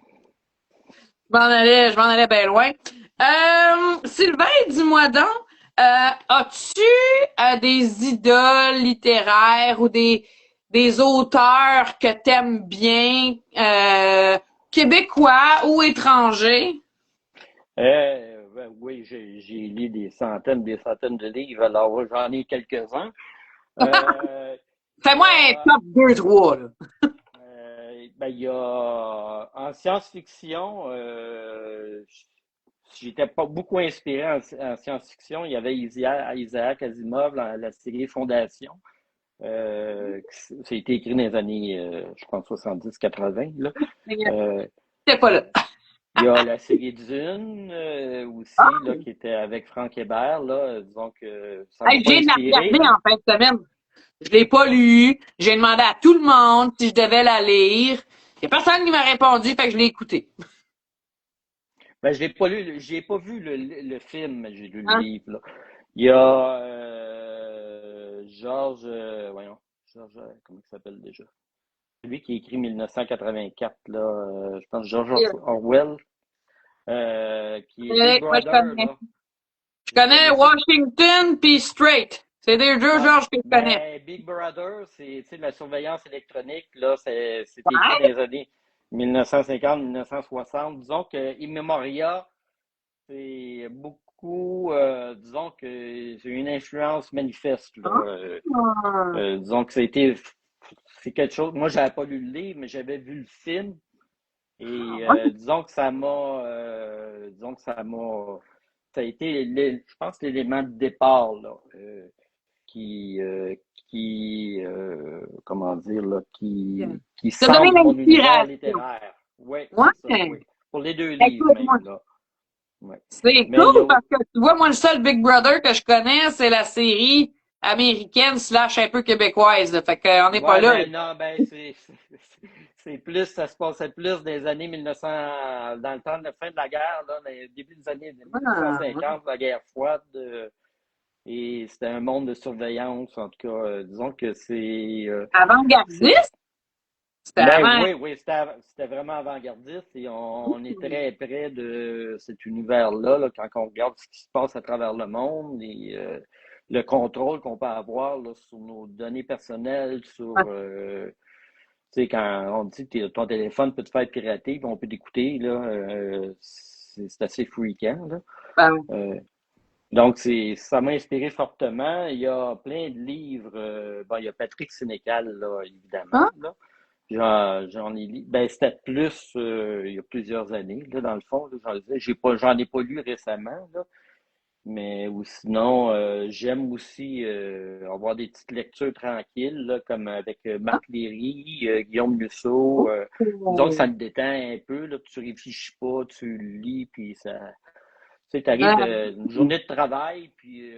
Je m'en allais bien loin. Sylvain, dis-moi donc, as-tu des idoles littéraires ou des auteurs que t'aimes bien, québécois ou étrangers? ben oui, j'ai lu des centaines de livres, alors j'en ai quelques-uns. Il y Fais-moi un a top 2-3, là. Ben, il y a en science-fiction, j'étais pas beaucoup inspiré en science-fiction. Il y avait Isaac Asimov, la série Fondation. Ça a été écrit dans les années, je pense, 70-80, là. Euh, T'es pas là. il y a la série Dune aussi, là, qui était avec Frank Hébert, là. Disons que ça m'a Hey, je pas viens de la inspiré, regarder là. en fin de semaine. Je l'ai pas lu. J'ai demandé à tout le monde si je devais la lire. Il y a personne qui m'a répondu, fait que je l'ai écouté. Ben, je l'ai pas lu, j'ai pas vu le film, mais j'ai lu le Hein? livre, là. Il y a Georges, voyons, Georges, comment il s'appelle déjà? Lui qui a écrit 1984, là, je pense George Orwell, qui est Big Moi, je Brother, connais. là. Je Vous connais connaissez? Washington puis Straight. C'est des deux Ouais. Georges que je connais. Ben, Big Brother, c'est, tu sais, de la surveillance électronique, là, c'est écrit dans Ouais. les années 1950-1960. Disons que In Memoria, c'est beaucoup, disons que c'est une influence manifeste, là. Ah. Disons que c'est quelque chose. Moi, j'avais pas lu le livre, mais j'avais vu le film. Et disons que ça a été, je pense, l'élément de départ là, qui, comment dire là, qui Ça a donné centre mon univers l'inspiration. littéraire. Oui, c'est ça, Ouais. oui. Pour les deux livres Écoute, moi, même là. Ouais. c'est Mais il y cool a, parce que tu vois, moi, le seul Big Brother que je connais, c'est la série américaine slash un peu québécoise. Là. Fait qu'on n'est pas ouais, là. mais non, ben c'est plus, ça se passait plus des années 1900, dans le temps de la fin de la guerre, là, dans les début des années Ah. 1950, la guerre froide. Et c'était un monde de surveillance, en tout cas. Disons que c'est, Avant-gardiste? C'était ben avant. oui, oui, c'était vraiment avant-gardiste et on est très près de cet univers-là, là, quand on regarde ce qui se passe à travers le monde et le contrôle qu'on peut avoir là, sur nos données personnelles, tu sais, quand on dit que ton téléphone peut te faire pirater, puis on peut t'écouter, là, c'est assez freakant, là. Ben, Euh, Donc, ça m'a inspiré fortement. Il y a plein de livres. Bon, il y a Patrick Sénécal, là, évidemment. hein? Là. J'en ai lu. Ben, c'était plus il y a plusieurs années, là, dans le fond. Là, j'en ai pas lu récemment, là. Mais ou sinon, j'aime aussi avoir des petites lectures tranquilles, là, comme avec Marc Léry, Guillaume Musso. Disons que ça Oh. me détend un peu, là, tu réfléchis pas, tu lis, puis ça. Tu sais, tu arrives Ah, d'une journée de travail, puis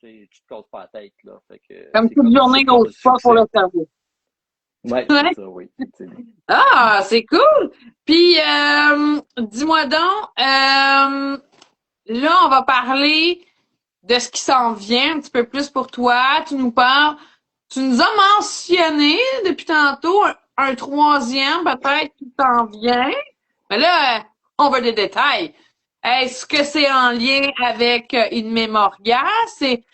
tu te casses pas la tête, là. Fait que comme c'est toute comme ça journée que au tu as le spa pour le succès. cerveau. Ouais, c'est Ouais. ça, oui, effectivement. Ah, c'est cool. Puis, dis-moi donc, là, on va parler de ce qui s'en vient un petit peu plus pour toi. Tu nous as mentionné depuis tantôt un troisième peut-être qui t'en vient. Mais là, on veut des détails. Est-ce que c'est en lien avec In Memoria?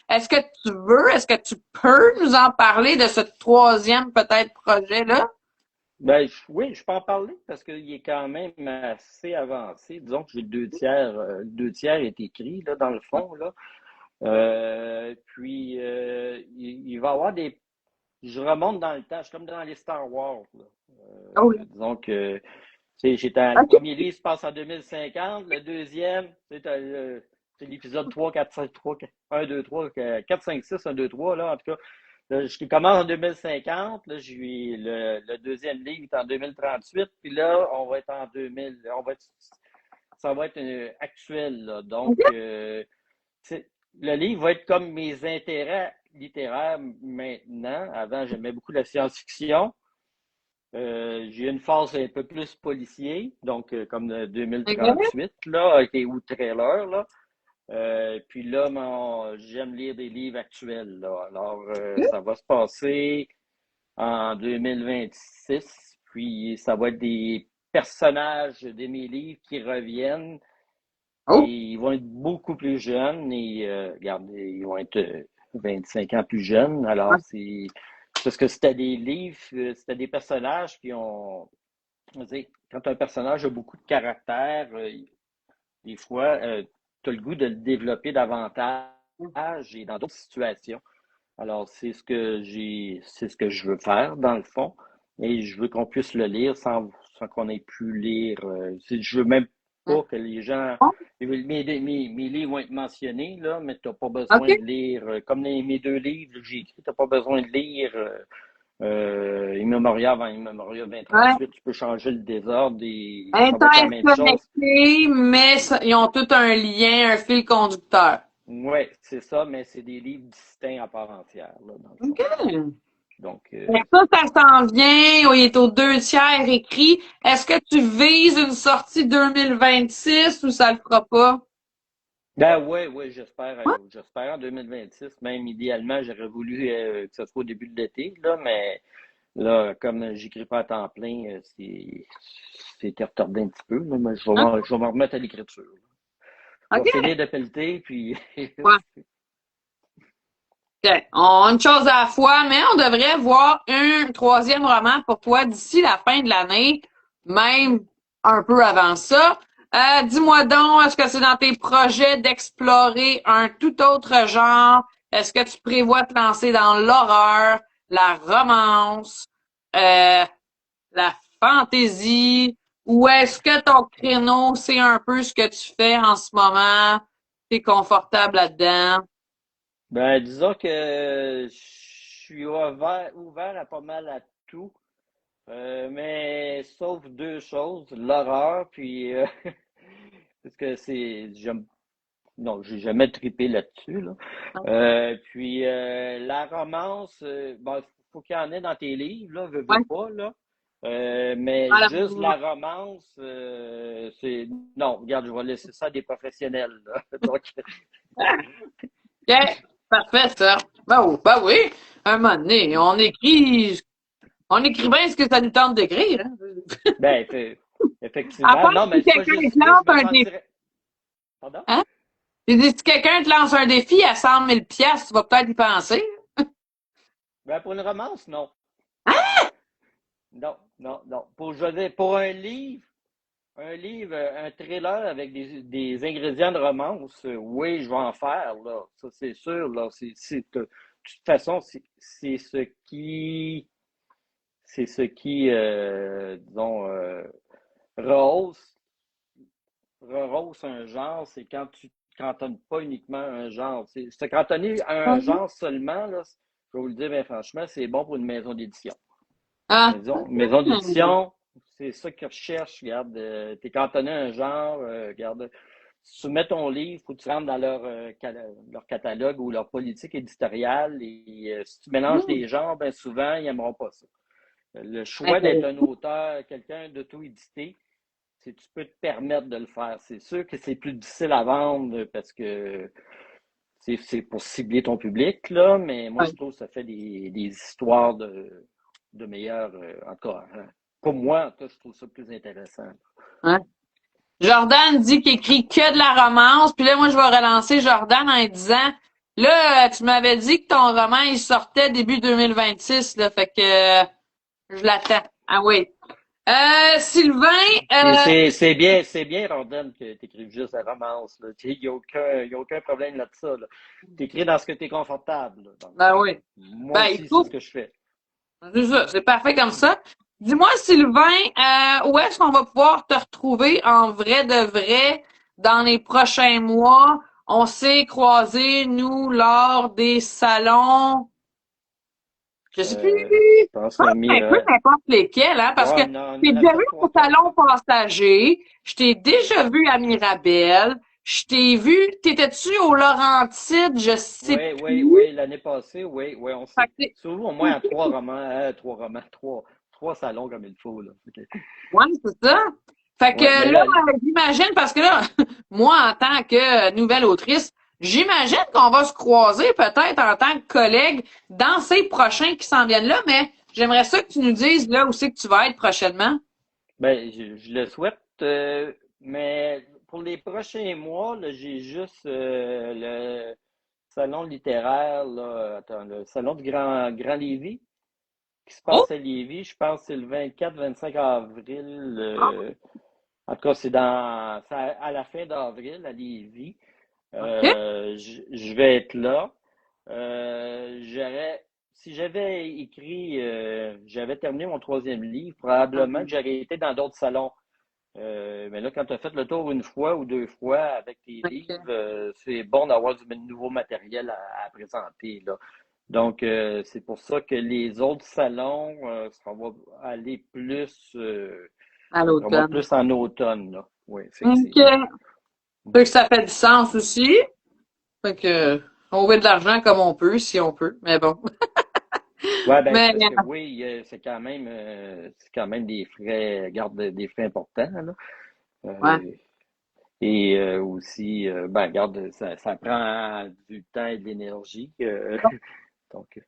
Est-ce que tu peux nous en parler de ce troisième peut-être projet-là? Ben, oui, je peux en parler parce qu'il est quand même assez avancé. Disons que j'ai deux tiers est écrit, là, dans le fond, là. Puis, il va y avoir je remonte dans le temps, je suis comme dans les Star Wars, là. Oh, Disons que le OK. premier livre se passe en 2050, le deuxième, c'est l'épisode 3, 4, 5, 3, 1, 2, 3, 4, 5, 6, 1, 2, 3, là, en tout cas. Là, je commence en 2050, là, le deuxième livre est en 2038, puis là, on va être en 2000, ça va être actuel, là. Donc, OK. le livre va être comme mes intérêts littéraires maintenant. Avant, j'aimais beaucoup la science-fiction. J'ai une phase un peu plus policier, donc comme de OK. 2038, là, ou trailer, là. Puis là, j'aime lire des livres actuels, là. Alors, ça va se passer en 2026, puis ça va être des personnages de mes livres qui reviennent et Oh, ils vont être beaucoup plus jeunes et, regarde, ils vont être 25 ans plus jeunes. ouais. Alors, c'est parce que c'était des livres, c'était des personnages qui ont, on va dire, quand un personnage a beaucoup de caractère, des fois, tu as le goût de le développer davantage et dans d'autres situations. Alors, c'est ce que je veux faire, dans le fond. Et je veux qu'on puisse le lire sans qu'on ait pu lire. Je veux même pas que les gens. Mes livres vont être mentionnés, là, mais tu n'as pas besoin OK. de lire. Comme mes deux livres que j'ai écrits, tu n'as pas besoin de lire Immemoria avant Immemoria Ouais. 2038. Tu peux changer le désordre et ça va être la même chose. Interconnectés, mais ils ont tout un lien, un fil conducteur. Oui, c'est ça, mais c'est des livres distincts à part entière, là, dans le fond. OK. Donc, Mais ça s'en vient. Il est aux deux tiers écrit. Est-ce que tu vises une sortie 2026 ou ça le fera pas? ben oui, oui, j'espère en 2026. Même idéalement, j'aurais voulu que ce soit au début de l'été, là, mais là, comme j'écris pas à temps plein, c'est retardé un petit peu, là, mais Hein? je vais me remettre à l'écriture. Je vais OK. finir de pelleter, puis Ouais. OK. Une chose à la fois, mais on devrait voir un troisième roman pour toi d'ici la fin de l'année, même un peu avant ça. Dis-moi donc, est-ce que c'est dans tes projets d'explorer un tout autre genre? Est-ce que tu prévois te lancer dans l'horreur, la romance, euh, la fantasy, ou est-ce que ton créneau, c'est un peu ce que tu fais en ce moment? T'es confortable là-dedans? Ben, disons que je suis ouvert à pas mal à tout, mais sauf deux choses, l'horreur, puis parce que j'aime, non, j'ai jamais trippé là-dessus, là. Puis la romance, bon, faut qu'il y en ait dans tes livres, là, veux Ouais. pas, là. Mais Alors, juste la romance, non, regarde, je vais laisser ça à des professionnels, là. Donc, OK, parfait, ça. Ben oui, un moment donné, on écrit bien ce que ça nous tente d'écrire, hein. ben, À effectivement, part non, si mais c'est pas quelqu'un juste te ça, lance je me un défi, sentirais. Pardon? hein? J'ai dit, si quelqu'un te lance un défi à 100 000 piastres, tu vas peut-être y penser. Ben, pour une romance, non. Non, non, non. Je veux dire, pour un livre, un thriller avec des ingrédients de romance, oui, je vais en faire, là. Ça, c'est sûr, là. De toute façon, c'est ce qui, disons, rehausse, rehausse un genre, c'est quand tu cantonnes pas uniquement un genre. Se cantonner à un Mhm. genre seulement, là, je vais vous le dire, bien franchement, c'est bon pour une maison d'édition. Ah. Maison d'édition, c'est ça qu'ils recherchent. Regarde, t'es cantonné à un genre, regarde, si tu mets ton livre, faut que tu rentres dans leur catalogue ou leur politique éditoriale. Et si tu mélanges Mhm. des genres, ben souvent, ils n'aimeront pas ça. Le choix d'être un Intéressant. auteur, quelqu'un d'auto-édité, c'est tu peux te permettre de le faire. C'est sûr que c'est plus difficile à vendre parce que c'est pour cibler ton public, là, mais moi, Ouais. je trouve que ça fait des histoires de meilleurs, en tout cas, hein. Pour moi, en tout cas, je trouve ça plus intéressant. Ouais. Jordan dit qu'il écrit que de la romance, puis là, moi, je vais relancer Jordan en lui disant, là, tu m'avais dit que ton roman, il sortait début 2026, là, fait que je l'attends. Ah oui. Sylvain, Puis euh, c'est bien, Rondon, que tu écrives juste la romance, là. Il n'y a y a aucun problème là-dessus, là. Tu écris dans ce que tu es confortable, là. Donc, ben oui. moi Ben aussi, c'est ce écoute, que je fais. c'est ça, c'est parfait comme ça. Dis-moi, Sylvain, où est-ce qu'on va pouvoir te retrouver en vrai de vrai dans les prochains mois? On s'est croisés, nous, lors des salons, je sais plus, Je pense pas un peu n'importe lesquels, hein, parce que ouais, je non, on t'ai en a déjà fait vu au trois, quatre, salon là. passager, je t'ai déjà vu à Mirabel, je t'ai vu, t'étais-tu au Laurentide, je sais Oui, oui, plus. oui, l'année passée, oui, oui, on Fait s'est. que Souvent au moins à trois salons comme il faut, là. ouais, c'est ça. Fait que Ouais, mais là, là, j'imagine, parce que là, moi, en tant que nouvelle autrice, j'imagine qu'on va se croiser peut-être en tant que collègue dans ces prochains qui s'en viennent là, mais j'aimerais ça que tu nous dises là où c'est que tu vas être prochainement. ben, je le souhaite, mais pour les prochains mois, là, j'ai juste le salon littéraire, là, attends, le salon du Grand Lévis qui se Oh, passe à Lévis. Je pense que c'est le 24-25 avril. ah, En tout cas, c'est à la fin d'avril à Lévis. OK. Je vais être là. Si j'avais écrit, j'avais terminé mon troisième livre, probablement que j'aurais été dans d'autres salons. Mais là, quand tu as fait le tour une fois ou deux fois avec tes livres, OK. c'est bon d'avoir du nouveau matériel à présenter, là. Donc, c'est pour ça que les autres salons, ça va aller À vraiment l'automne. plus en automne, là. Oui, OK. effectivement. Fait que ça fait du sens aussi. Fait que on veut de l'argent comme on peut, si on peut, mais bon. Ouais, ben, c'est Mais parce que oui, c'est quand même des frais, garde des frais importants, là. ouais. Euh, et aussi, ben, regarde, ça prend du temps et de l'énergie. Donc,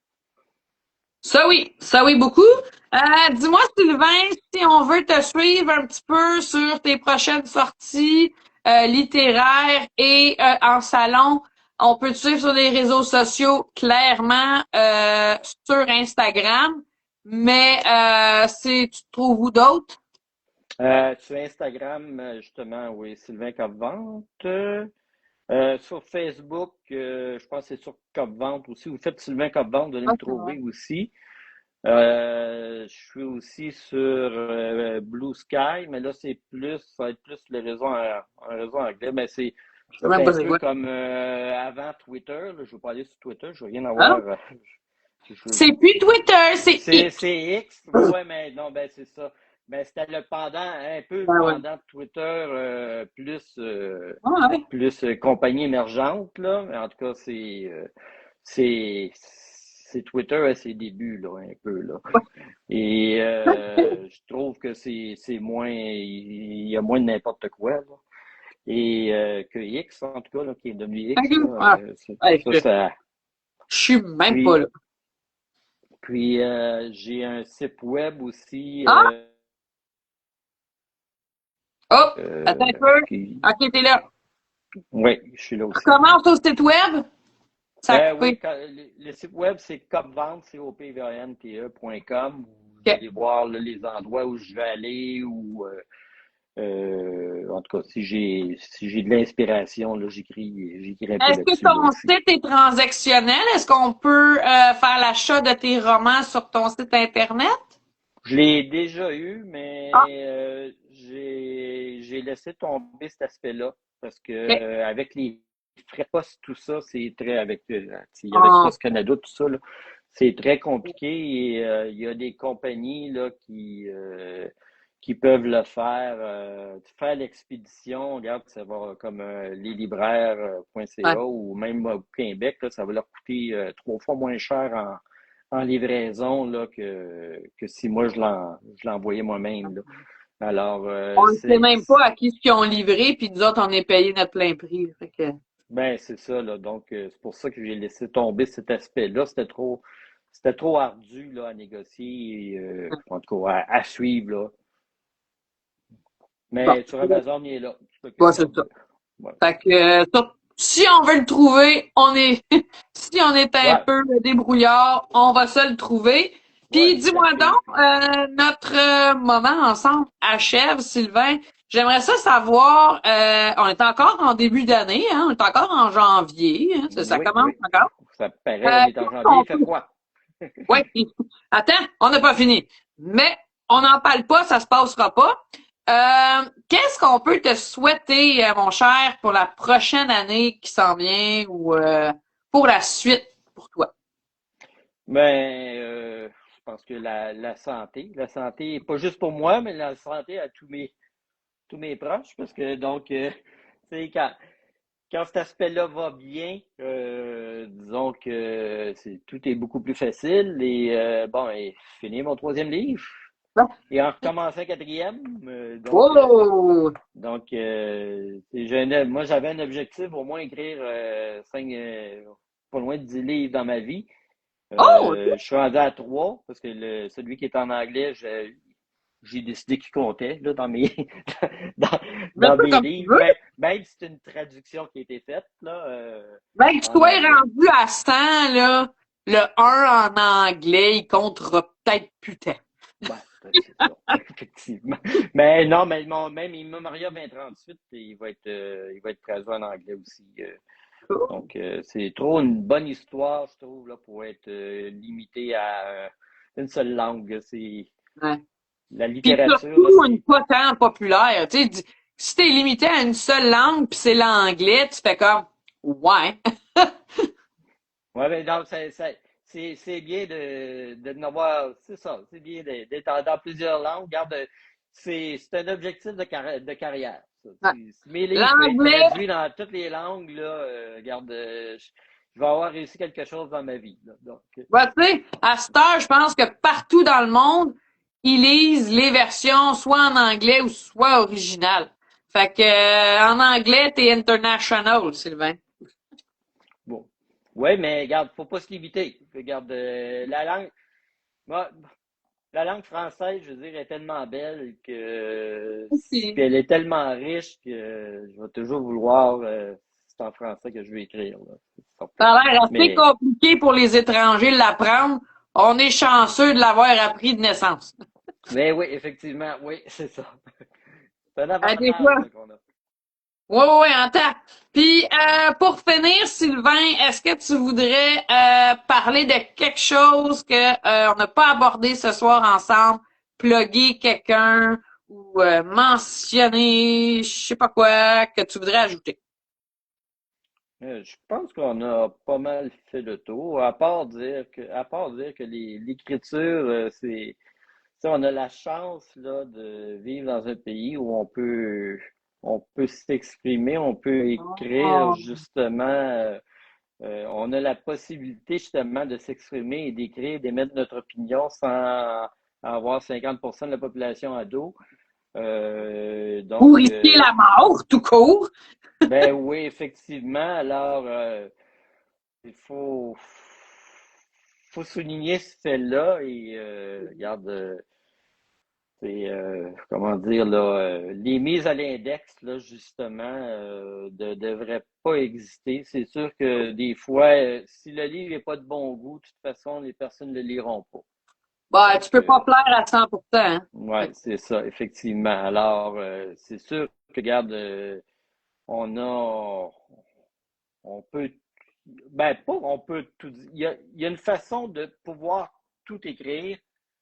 Ça oui, beaucoup. Dis-moi, Sylvain, si on veut te suivre un petit peu sur tes prochaines sorties littéraires et en salon, on peut te suivre sur les réseaux sociaux, clairement, sur Instagram. Mais tu te trouves où d'autres? Sur Instagram, justement, oui, Sylvain Copvente. Sur Facebook, je pense que c'est sur Copvente aussi. Vous faites Sylvain Copvente, vous allez me Ok, ouais. trouver aussi. Je suis aussi sur Blue Sky, mais là, ça va être plus un réseau anglais. Mais Je sais même c'est pas un c'est peu quoi. comme avant Twitter. Là. Je ne veux pas aller sur Twitter, je veux rien Hein? avoir. Je- C'est plus Twitter, c'est X. c'est X. Ouais, mais non, ben c'est ça. Ben, c'était le pendant, un peu le Ben ouais. pendant de Twitter, Ah ouais. plus compagnie émergente, là. Mais en tout cas, c'est Twitter à ses débuts, là, un peu, là. Et je trouve que c'est moins, il y a moins de n'importe quoi, là. Et que X, en tout cas, là, qui est devenu X, Ok. là, Ah, hey, ça. je suis même pas Puis, là. j'ai un site web aussi, Ah! Oh! Attends un peu. qui, Ok, t'es là. oui, je suis là aussi. Recommence au site web. Ça a Oui, coupé. le site web, c'est copvente, copvente.com. Vous Ok. allez voir là, les endroits où je vais aller ou en tout cas, si j'ai de l'inspiration, là, j'écris un peu Est-ce que là-dessus là ton aussi. site est transactionnel? Est-ce qu'on peut faire l'achat de tes romans sur ton site Internet? Je l'ai déjà eu, Ah, mais j'ai laissé tomber cet aspect-là parce que ok. avec les frais poste, tout ça, c'est très avec Ah, Post Canada, tout ça, là, c'est très compliqué et il y a des compagnies là qui peuvent le faire l'expédition. Regarde, ça va comme ouais. leslibraires.ca ou même au Québec, là, ça va leur coûter 3 fois moins cher en livraison là, que si moi je l'envoyais moi-même. Là. Alors, On ne sait même pas à qui ce qu'ils ont livré, puis nous autres, on est payé notre plein prix. Fait que, ben, c'est ça, là. Donc, c'est pour ça que j'ai laissé tomber cet aspect-là. C'était trop ardu là, à négocier et, en tout cas, à suivre. Là. bon, Mais sur Amazon, il est là. Tu peux bon, c'est capable ça. de. Voilà. Fait que, si on veut le trouver, si on est un Ouais, peu débrouillard, on va se le trouver. ouais, Puis, tout à dis-moi fait. donc, notre moment ensemble achève, Sylvain. J'aimerais ça savoir, on est encore en début d'année, hein, on est encore en janvier, hein, ça Oui, commence oui. encore. Ça paraît, on est en Qu'est-ce janvier, qu'on il fait peut froid. ouais, puis, attends, on n'a pas fini. Mais on n'en parle pas, ça se passera pas. Qu'est-ce qu'on peut te souhaiter, mon cher, pour la prochaine année qui s'en vient ou pour la suite pour toi? Ben, je pense que la santé, pas juste pour moi, mais la santé à tous mes proches, parce que donc, tu sais, quand cet aspect-là va bien, disons que tout est beaucoup plus facile. Et bon, et finir mon troisième livre et en recommencer un quatrième. Oh! Moi, j'avais un objectif, au moins écrire pas loin de 10 livres dans ma vie. Oh! Je suis rendu à 3 parce que celui qui est en anglais, j'ai décidé qu'il comptait là, dans, Mets dans ça mes comme tu livres. veux. Même si c'est une traduction qui a été faite là, Ben, que tu en sois anglais. rendu à 100, là, le un en anglais, il comptera peut-être putain. Ouais, c'est ça, effectivement. Mais non, mais même Immomaria 2038, il va être traduit en anglais aussi. Donc, c'est trop une bonne histoire, je trouve, là, pour être limité à une seule langue. Ouais. La Puis littérature, là, surtout une c'est. pas tant populaire. Tu sais, si t'es limité à une seule langue, puis c'est l'anglais, tu fais comme ouais. Ouais, mais non, c'est bien de n'avoir. C'est ça, c'est bien d'être dans plusieurs langues. Regarde, c'est un objectif de carrière. Ça. Ouais. Si mes livres peuvent être L'anglais, traduits dans toutes les langues, là, regarde, je vais avoir réussi quelque chose dans ma vie. Là. Donc, bah, tu sais, à cette heure, je pense que partout dans le monde, ils lisent les versions soit en anglais ou soit originales. Fait que en anglais, t'es international, Sylvain. bon. Ouais, mais regarde, faut pas se limiter. Regarde, moi, la langue française, je veux dire, est tellement belle puis Puis, elle est tellement riche que je vais toujours vouloir. C'est en français que je vais écrire. Là. C'est certain. ça a l'air assez Mais, compliqué pour les étrangers de l'apprendre. On est chanceux de l'avoir appris de naissance. mais oui, effectivement, oui, c'est ça. C'est un Des avantage fois. là, qu'on a. Oui, oui, oui, en temps. Puis, pour finir, Sylvain, est-ce que tu voudrais parler de quelque chose que on n'a pas abordé ce soir ensemble, plugger quelqu'un ou mentionner, je sais pas quoi, que tu voudrais ajouter? Je pense qu'on a pas mal fait le tour, à part dire que l'écriture, on a la chance là, de vivre dans un pays où on peut s'exprimer, on peut écrire Oh. justement, on a la possibilité justement de s'exprimer et d'écrire, d'émettre notre opinion sans avoir 50% de la population à dos. Ou Donc, risquer la mort, tout court. ben oui, effectivement. Alors, il faut souligner celle-là et regarde, comment dire là, les mises à l'index là justement ne devraient pas exister. C'est sûr que des fois, si le livre n'est pas de bon goût, de toute façon, les personnes ne le liront pas. Bah, Donc, tu peux pas plaire à 100%, hein. ouais, c'est ça, effectivement. Alors, c'est sûr que regarde, on a, on peut, ben pas, on peut tout dire. Il y a une façon de pouvoir tout écrire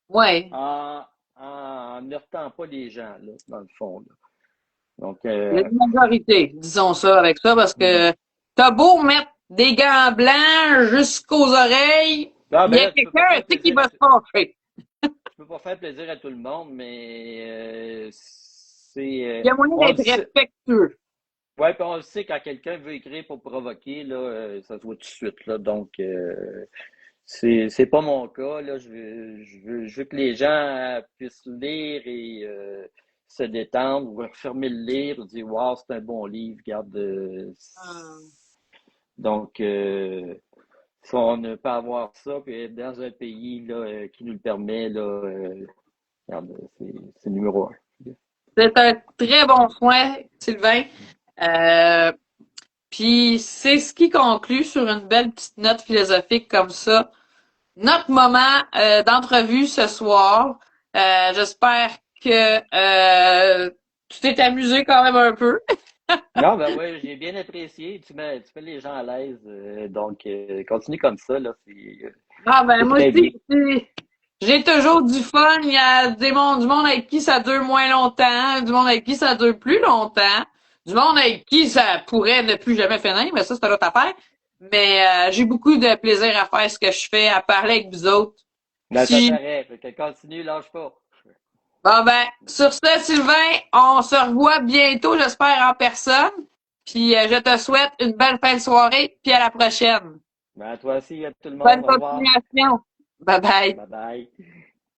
Ouais. en, en heurtant pas les gens, là, dans le fond, là. Donc, La majorité, disons ça avec ça, parce que t'as beau mettre des gants blancs jusqu'aux oreilles, ah, il y ben a là, tu peux pas quelqu'un, faire tu sais, qui plaisir va se fâcher. tu peux pas faire plaisir à tout le monde, mais Il y a moyen on le d'être sait. respectueux. Ouais, puis on le sait quand quelqu'un veut écrire pour provoquer, là, ça se voit tout de suite, là. Donc, c'est pas mon cas, là. Je veux que les gens puissent lire et se détendre ou refermer le livre, dire, waouh, c'est un bon livre, regarde. Hum. Donc, si on ne peut avoir ça, puis être dans un pays là, qui nous le permet, là, regarde, c'est numéro un. C'est un très bon point, Sylvain. Euh, Puis c'est ce qui conclut sur une belle petite note philosophique comme ça notre moment d'entrevue ce soir. J'espère que tu t'es amusé quand même un peu. Non, ben ouais, j'ai bien apprécié. Tu mets les gens à l'aise. Donc, continue comme ça, là. Ah ben C'est moi très bien. aussi, j'ai toujours du fun. Il y a du monde avec qui ça dure moins longtemps, du monde avec qui ça dure plus longtemps, du monde avec qui ça pourrait ne plus jamais finir, mais ça, c'est une autre affaire. Mais j'ai beaucoup de plaisir à faire ce que je fais, à parler avec vous autres. Là, ça Puis paraît. Fait que continue, lâche pas. bon ben, sur ce, Sylvain, on se revoit bientôt, j'espère, en personne. Puis je te souhaite une belle fin de soirée, puis à la prochaine. Ben, toi aussi, à tout le Bonne monde. Au revoir. continuation. Bye bye. Bye bye.